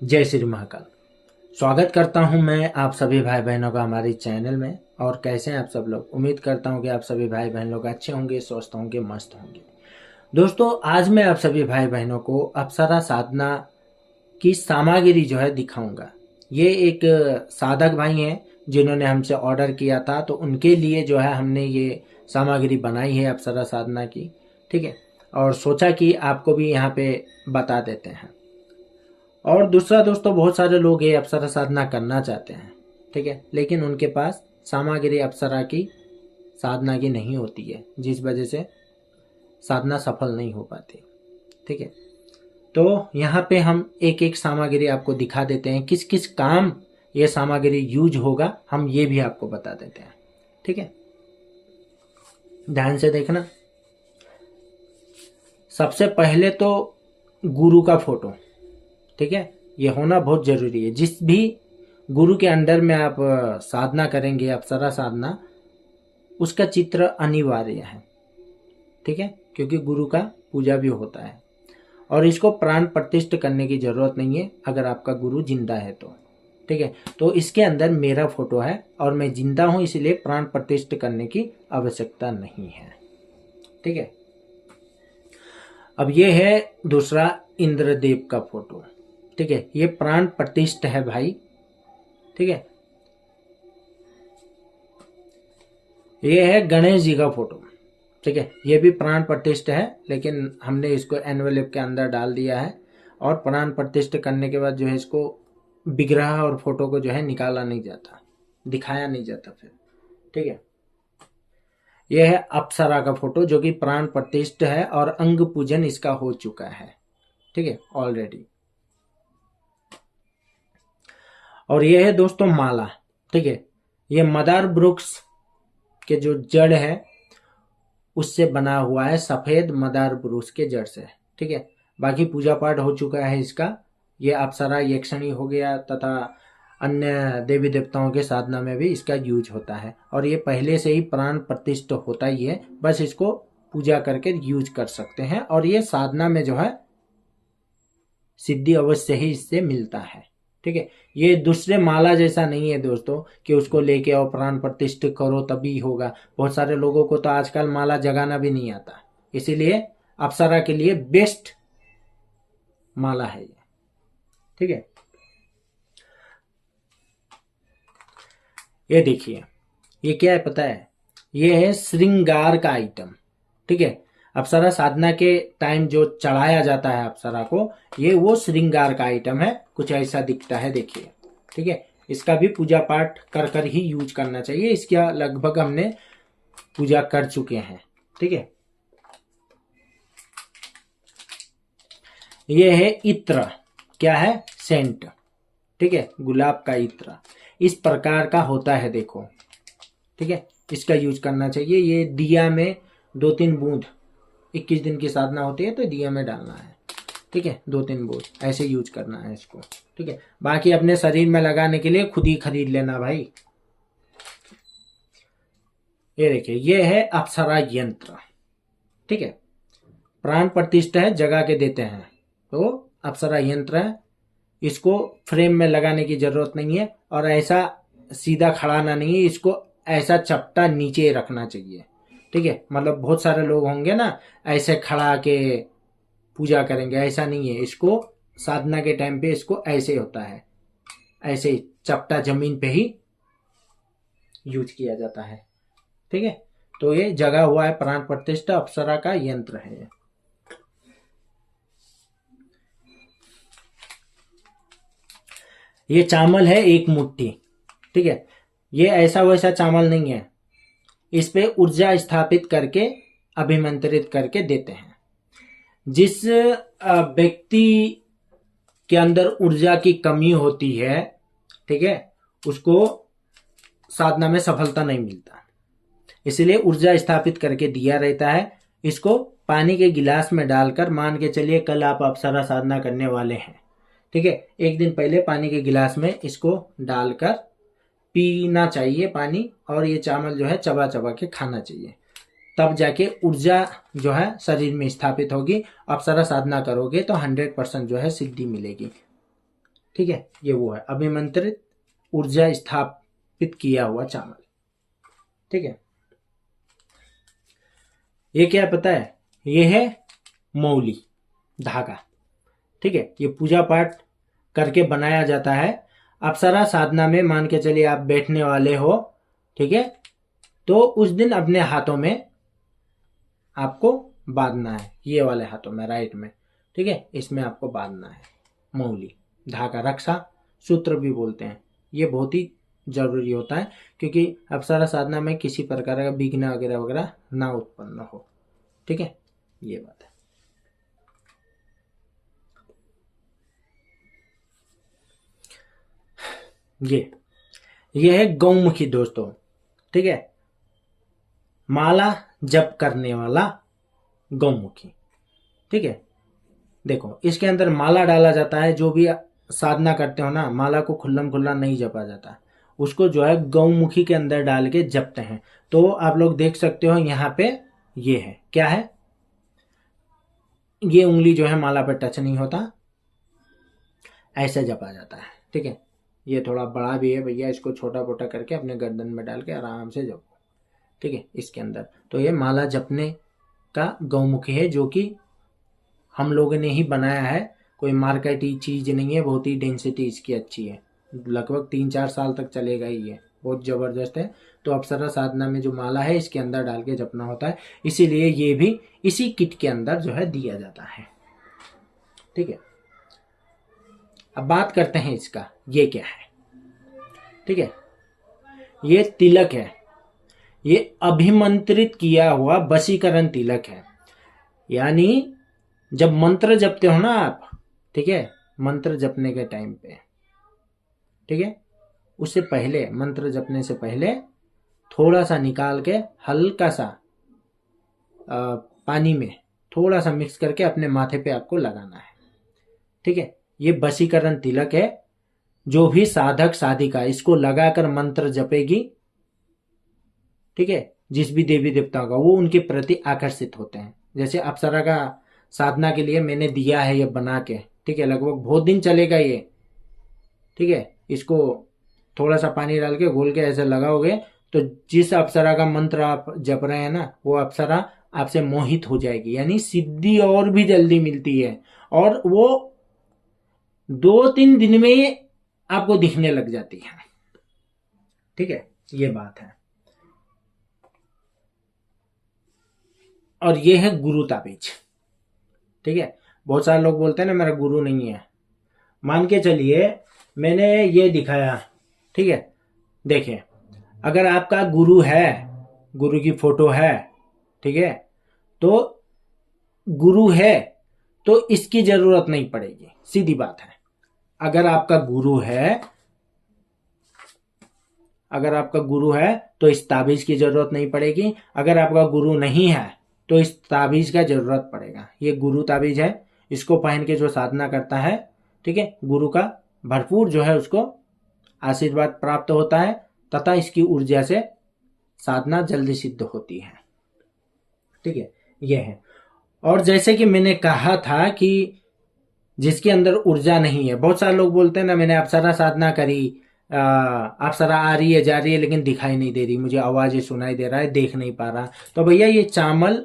जय श्री महाकाल। स्वागत करता हूं मैं आप सभी भाई बहनों का हमारे चैनल में। और कैसे हैं आप सब लोग? उम्मीद करता हूं कि आप सभी भाई बहन लोग अच्छे होंगे, स्वस्थ होंगे, मस्त होंगे। दोस्तों, आज मैं आप सभी भाई बहनों को अप्सरा साधना की सामग्री जो है दिखाऊंगा। ये एक साधक भाई हैं जिन्होंने हमसे ऑर्डर किया था, तो उनके लिए जो है हमने ये सामग्री बनाई है अप्सरा साधना की। ठीक है, और सोचा कि आपको भी यहाँ पे बता देते हैं। और दूसरा दोस्तों, बहुत सारे लोग ये अप्सरा साधना करना चाहते हैं, ठीक है, लेकिन उनके पास सामग्री अप्सरा की साधना की नहीं होती है, जिस वजह से साधना सफल नहीं हो पाती। ठीक है, तो यहाँ पे हम एक एक सामग्री आपको दिखा देते हैं, किस किस काम ये सामग्री यूज होगा हम ये भी आपको बता देते हैं। ठीक है, ध्यान से देखना। सबसे पहले तो गुरु का फोटो, ठीक है, ये होना बहुत जरूरी है। जिस भी गुरु के अंडर में आप साधना करेंगे, अप्सरा साधना, उसका चित्र अनिवार्य है। ठीक है, क्योंकि गुरु का पूजा भी होता है और इसको प्राण प्रतिष्ठ करने की जरूरत नहीं है अगर आपका गुरु जिंदा है तो। ठीक है, तो इसके अंदर मेरा फोटो है और मैं जिंदा हूं, इसलिए प्राण प्रतिष्ठ करने की आवश्यकता नहीं है। ठीक है, अब ये है दूसरा इंद्रदेव का फोटो। ठीक है, ये प्राण प्रतिष्ठ है भाई। ठीक है, ये है गणेश जी का फोटो। ठीक है, ये भी प्राण प्रतिष्ठ है, लेकिन हमने इसको एनवेलप के अंदर डाल दिया है और प्राण प्रतिष्ठ करने के बाद जो है इसको विग्रह और फोटो को जो है निकाला नहीं जाता, दिखाया नहीं जाता फिर। ठीक है, यह है अप्सरा का फोटो जो कि प्राण प्रतिष्ठ है और अंग पूजन इसका हो चुका है। ठीक है, ऑलरेडी। और यह है दोस्तों माला। ठीक है, ये मदार वृक्ष के जो जड़ है उससे बना हुआ है, सफेद मदार वृक्ष के जड़ से। ठीक है, बाकी पूजा पाठ हो चुका है इसका। ये अप्सरा यक्षिणी हो गया तथा अन्य देवी देवताओं के साधना में भी इसका यूज होता है। और ये पहले से ही प्राण प्रतिष्ठ होता ही है, बस इसको पूजा करके यूज कर सकते हैं। और ये साधना में जो है सिद्धि अवश्य ही इससे मिलता है। ठीक है, ये दूसरे माला जैसा नहीं है दोस्तों कि उसको लेके और प्राण प्रतिष्ठ करो तभी होगा। बहुत सारे लोगों को तो आजकल माला जगाना भी नहीं आता, इसीलिए अप्सरा के लिए बेस्ट माला है ये। ठीक है, ये देखिए, ये क्या है पता है? ये है श्रृंगार का आइटम। ठीक है, अप्सरा साधना के टाइम जो चढ़ाया जाता है अप्सरा को, ये वो श्रृंगार का आइटम है। कुछ ऐसा दिखता है, देखिए। ठीक है, इसका भी पूजा पाठ कर कर ही यूज करना चाहिए। इसका लगभग हमने पूजा कर चुके हैं। ठीक है, ये है इत्र। क्या है? सेंट। ठीक है, गुलाब का इत्र इस प्रकार का होता है, देखो। ठीक है, इसका यूज करना चाहिए। ये दिया में 2-3 बूंद, 21 दिन की साधना होती है तो दिया में डालना है। ठीक है, 2-3 बूंद ऐसे यूज करना है इसको। ठीक है, बाकी अपने शरीर में लगाने के लिए खुद ही खरीद लेना भाई। ये देखिए, ये है अप्सरा यंत्र। ठीक है, प्राण प्रतिष्ठा है, जगा के देते हैं, तो अप्सरा यंत्र है। इसको फ्रेम में लगाने की जरूरत नहीं है और ऐसा सीधा खड़ाना नहीं है, इसको ऐसा चपटा नीचे रखना चाहिए। ठीक है, मतलब बहुत सारे लोग होंगे ना ऐसे खड़ा के पूजा करेंगे, ऐसा नहीं है। इसको साधना के टाइम पे इसको ऐसे होता है, ऐसे चपटा जमीन पे ही यूज किया जाता है। ठीक है, तो ये जगा हुआ है प्राण प्रतिष्ठा अप्सरा का यंत्र है। ये चावल है 1 मुट्ठी। ठीक है, ये ऐसा वैसा चावल नहीं है, इस पे ऊर्जा स्थापित करके अभिमंत्रित करके देते हैं। जिस व्यक्ति के अंदर ऊर्जा की कमी होती है, ठीक है, उसको साधना में सफलता नहीं मिलता, इसलिए ऊर्जा स्थापित करके दिया रहता है। इसको पानी के गिलास में डालकर, मान के चलिए कल आप अप्सरा साधना करने वाले हैं, ठीक है, एक दिन पहले पानी के गिलास में इसको डालकर पीना चाहिए पानी, और ये चावल जो है चबा चबा के खाना चाहिए। तब जाके ऊर्जा जो है शरीर में स्थापित होगी। अप्सरा साधना करोगे तो 100% जो है सिद्धि मिलेगी। ठीक है, ये वो है अभिमंत्रित ऊर्जा स्थापित किया हुआ चावल। ठीक है, ये क्या पता है, ये है मौली धागा। ठीक है, ये पूजा पाठ करके बनाया जाता है। अप्सरा साधना में मान के चलिए आप बैठने वाले हो, ठीक है, तो उस दिन अपने हाथों में आपको बांधना है, ये वाले हाथों में, राइट में, ठीक है, इसमें आपको बांधना है मौली धागा, रक्षा सूत्र भी बोलते हैं। ये बहुत ही जरूरी होता है क्योंकि अप्सरा साधना में किसी प्रकार का विघ्न वगैरह वगैरह ना उत्पन्न हो। ठीक है, ये बात है। ये है गौमुखी दोस्तों। ठीक है, माला जप करने वाला गौमुखी। ठीक है, देखो इसके अंदर माला डाला जाता है। जो भी साधना करते हो ना, माला को खुल्लम खुल्ला नहीं जपा जाता, उसको जो है गौमुखी के अंदर डाल के जपते हैं। तो आप लोग देख सकते हो यहाँ पे ये है, क्या है, ये उंगली जो है माला पर टच नहीं होता, ऐसे जपा जाता है। ठीक है, ये थोड़ा बड़ा भी है भैया, इसको छोटा मोटा करके अपने गर्दन में डाल के आराम से जपो। ठीक है, इसके अंदर तो ये माला जपने का गौमुखी है, जो कि हम लोगों ने ही बनाया है, कोई मार्केटी चीज नहीं है। बहुत ही डेंसिटी इसकी अच्छी है, लगभग 3-4 साल तक चलेगा ही है, बहुत जबरदस्त है। तो अप्सरा साधना में जो माला है इसके अंदर डाल के जपना होता है, इसीलिए ये भी इसी किट के अंदर जो है दिया जाता है। ठीक है, अब बात करते हैं इसका, ये क्या है। ठीक है, ये तिलक है, ये अभिमंत्रित किया हुआ वशीकरण तिलक है। यानी जब मंत्र जपते हो ना आप, ठीक है, मंत्र जपने के टाइम पे, ठीक है, उससे पहले, मंत्र जपने से पहले थोड़ा सा निकाल के हल्का सा पानी में थोड़ा सा मिक्स करके अपने माथे पे आपको लगाना है। ठीक है, ये वशीकरण तिलक है। जो भी साधक साधिका इसको लगाकर मंत्र जपेगी, ठीक है, जिस भी देवी देवताओं का, वो उनके प्रति आकर्षित होते हैं। जैसे अप्सरा का साधना के लिए मैंने दिया है ये बना के, ठीक है, लगभग बहुत दिन चलेगा ये। ठीक है, इसको थोड़ा सा पानी डाल के घोल के ऐसे लगाओगे तो जिस अप्सरा का मंत्र आप जप रहे हैं ना, वो अप्सरा आपसे मोहित हो जाएगी, यानी सिद्धि और भी जल्दी मिलती है, और वो 2-3 दिन में आपको दिखने लग जाती है। ठीक है, ये बात है। और ये है गुरु ताबीज। ठीक है, बहुत सारे लोग बोलते हैं ना मेरा गुरु नहीं है। मान के चलिए मैंने ये दिखाया, ठीक है, देखिए, अगर आपका गुरु है, गुरु की फोटो है, ठीक है, तो गुरु है तो इसकी जरूरत नहीं पड़ेगी, सीधी बात है। अगर आपका गुरु है, अगर आपका गुरु है तो इस ताबीज की जरूरत नहीं पड़ेगी। अगर आपका गुरु नहीं है तो इस ताबीज का जरूरत पड़ेगा। ये गुरु ताबीज है, इसको पहन के जो साधना करता है, ठीक है, गुरु का भरपूर जो है उसको आशीर्वाद प्राप्त होता है, तथा इसकी ऊर्जा से साधना जल्दी सिद्ध होती है। ठीक है, ये है। और जैसे कि मैंने कहा था कि जिसके अंदर ऊर्जा नहीं है, बहुत सारे लोग बोलते हैं ना मैंने अप्सरा साधना करी, अप्सरा आ रही है जा रही है लेकिन दिखाई नहीं दे रही, मुझे आवाज सुनाई दे रहा है, देख नहीं पा रहा। तो भैया ये चावल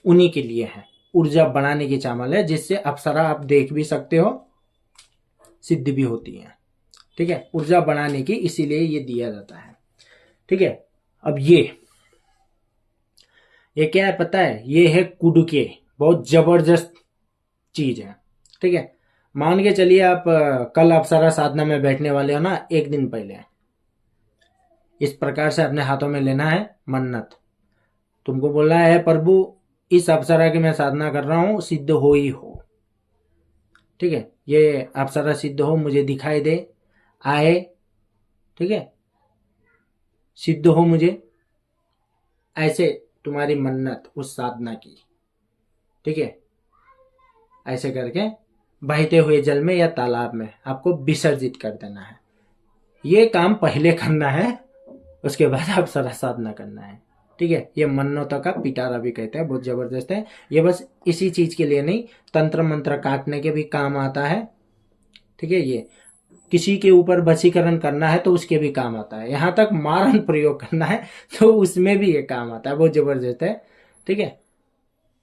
उन्हीं के लिए है, ऊर्जा बढ़ाने की चावल है, जिससे अप्सरा आप देख भी सकते हो, सिद्ध भी होती है। ठीक है, ऊर्जा बढ़ाने की, इसीलिए ये दिया जाता है। ठीक है, अब ये क्या है पता है, ये है कुडके, बहुत जबरदस्त चीज है। ठीक है, मान के चलिए आप कल अप्सरा साधना में बैठने वाले हो ना, एक दिन पहले इस प्रकार से अपने हाथों में लेना है मन्नत, तुमको बोलना है प्रभु इस अप्सरा की मैं साधना कर रहा हूं, सिद्ध हो ही हो। ठीक है, ये अप्सरा सिद्ध हो, मुझे दिखाई दे, आए, ठीक है, सिद्ध हो मुझे, ऐसे तुम्हारी मन्नत उस साधना की। ठीक है, ऐसे करके बहते हुए जल में या तालाब में आपको विसर्जित कर देना है। ये काम पहले करना है, उसके बाद अप्सरा साधना करना है। ठीक है, ये मन्नतों का पिटारा भी कहते हैं, बहुत जबरदस्त है। ये बस इसी चीज के लिए नहीं, तंत्र मंत्र काटने के भी काम आता है। ठीक है। ये किसी के ऊपर वशीकरण करना है तो उसके भी काम आता है, यहाँ तक मारन प्रयोग करना है तो उसमें भी ये काम आता है, बहुत जबरदस्त है। ठीक है,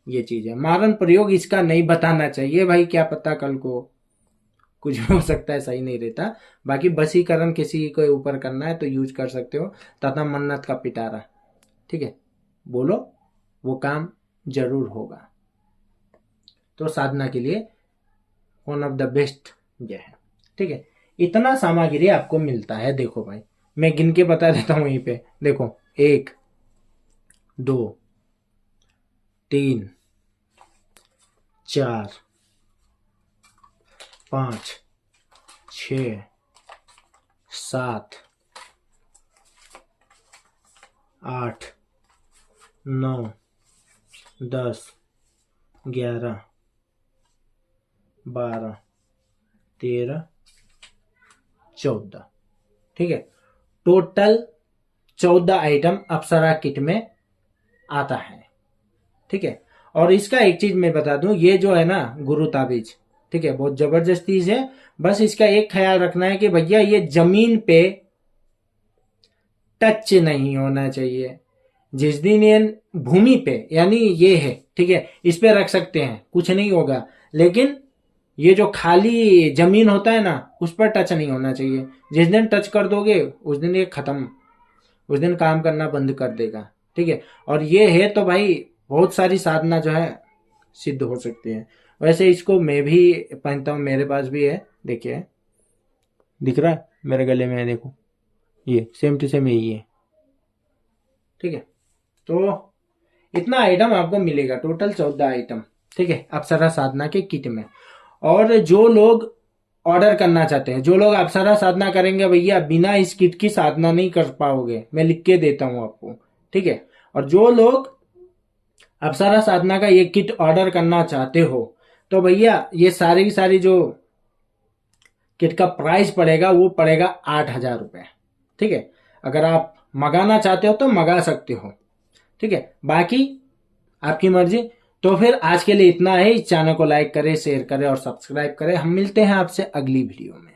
ये चीज है मारन प्रयोग, इसका नहीं बताना चाहिए भाई, क्या पता कल को कुछ भी हो सकता है, सही नहीं रहता। बाकी वशीकरण किसी के ऊपर करना है तो यूज कर सकते हो, तथा मन्नत का पिटारा, ठीक है, बोलो वो काम जरूर होगा। तो साधना के लिए वन ऑफ द बेस्ट ये है। ठीक है, इतना सामग्री आपको मिलता है। देखो भाई मैं गिन के बता देता हूं यहीं पे, देखो 1 2 3 4 5 6 7 8 9 10 11 12 13 14। ठीक है, टोटल 14 आइटम अप्सरा किट में आता है। ठीक है, और इसका एक चीज मैं बता दूं, ये जो है ना गुरु ताबीज, ठीक है, बहुत जबरदस्त चीज है। बस इसका एक ख्याल रखना है कि भैया ये जमीन पे टच नहीं होना चाहिए। जिस दिन ये भूमि पे, यानी ये है, ठीक है, इस पे रख सकते हैं, कुछ नहीं होगा, लेकिन ये जो खाली जमीन होता है ना उस पर टच नहीं होना चाहिए। जिस दिन टच कर दोगे उस दिन ये खत्म, उस दिन काम करना बंद कर देगा। ठीक है, और ये है तो भाई बहुत सारी साधना जो है सिद्ध हो सकती है। वैसे इसको मैं भी पहनता हूँ, मेरे पास भी है, देखिए दिख रहा है मेरे गले में है, देखो ये सेम टू सेम यही है। ठीक है, तो इतना आइटम आपको मिलेगा, टोटल 14 आइटम। ठीक है, अप्सरा साधना के किट में। और जो लोग ऑर्डर करना चाहते हैं, जो लोग अप्सरा साधना करेंगे भैया बिना इस किट की साधना नहीं कर पाओगे, मैं लिख के देता हूं आपको। ठीक है, और जो लोग अप्सरा साधना का ये किट ऑर्डर करना चाहते हो तो भैया ये सारी की सारी जो किट का प्राइस पड़ेगा वो पड़ेगा 8,000 रुपये। ठीक है, अगर आप मंगाना चाहते हो तो मंगा सकते हो। ठीक है, बाकी आपकी मर्जी। तो फिर आज के लिए इतना है। इस चैनल को लाइक करें, शेयर करें और सब्सक्राइब करें। हम मिलते हैं आपसे अगली वीडियो में।